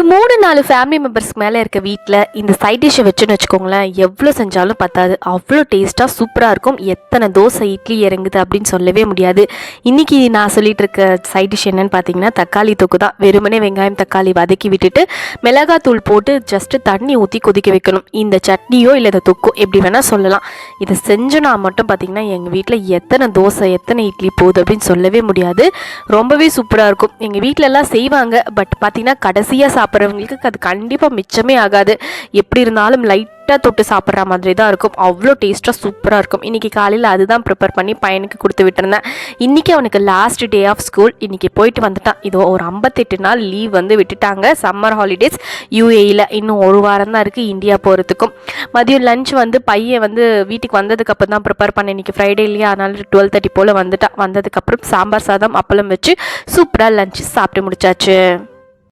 ஒரு 3-4 ஃபேமிலி மெம்பர்ஸ்க்கு மேலே இருக்க வீட்டில் இந்த சைட் டிஷ்ஷை வச்சுன்னு வச்சுக்கோங்களேன், எவ்வளோ செஞ்சாலும் பத்தாது. அவ்வளோ டேஸ்ட்டாக சூப்பராக இருக்கும். எத்தனை தோசை இட்லி இறங்குது அப்படின்னு சொல்லவே முடியாது. இன்றைக்கி நான் சொல்லிட்டு இருக்க சைட் டிஷ் என்னென்னு பார்த்தீங்கன்னா தக்காளி தொக்கு தான். வெறுமனே வெங்காயம் தக்காளி வதக்கி விட்டுட்டு மிளகாத்தூள் போட்டு ஜஸ்ட்டு தண்ணி ஊற்றி கொதிக்க வைக்கணும். இந்த சட்னியோ இல்லை இந்த தொக்கோ எப்படி வேணால் சொல்லலாம். இதை செஞ்சோன்னா மட்டும் பார்த்திங்கன்னா எங்கள் வீட்டில் எத்தனை தோசை எத்தனை இட்லி போகுது அப்படின்னு சொல்லவே முடியாது. ரொம்பவே சூப்பராக இருக்கும். எங்கள் வீட்டிலலாம் செய்வாங்க. பட் பார்த்திங்கன்னா கடைசியாக சாப்பிட்றவங்களுக்கு அது கண்டிப்பாக மிச்சமே ஆகாது. எப்படி இருந்தாலும் லைட்டாக தொட்டு சாப்பிட்ற மாதிரி தான் இருக்கும். அவ்வளோ டேஸ்ட்டாக சூப்பராக இருக்கும். இன்றைக்கி காலையில் அதுதான் ப்ரிப்பேர் பண்ணி பையனுக்கு கொடுத்து விட்டுருந்தேன். இன்றைக்கி அவனுக்கு லாஸ்ட் டே ஆஃப் ஸ்கூல். இன்றைக்கி போயிட்டு வந்துட்டான். இதோ ஒரு 58 நாள் லீவ் வந்து விட்டுட்டாங்க. சம்மர் ஹாலிடேஸ் UAEயில். இன்னும் ஒரு வாரம் தான் இருக்குது இந்தியா போகிறதுக்கும். மதியம் லஞ்ச் வந்து பையன் வந்து வீட்டுக்கு வந்ததுக்கப்புறம் தான் ப்ரிப்பேர் பண்ணேன். இன்றைக்கி ஃப்ரைடே இல்லையா, அதனால 12:30 போல் வந்துட்டான். வந்ததுக்கப்புறம் சாம்பார் சாதம் அப்பளம் வச்சு சூப்பராக லஞ்சு சாப்பிட்டு முடிச்சாச்சு.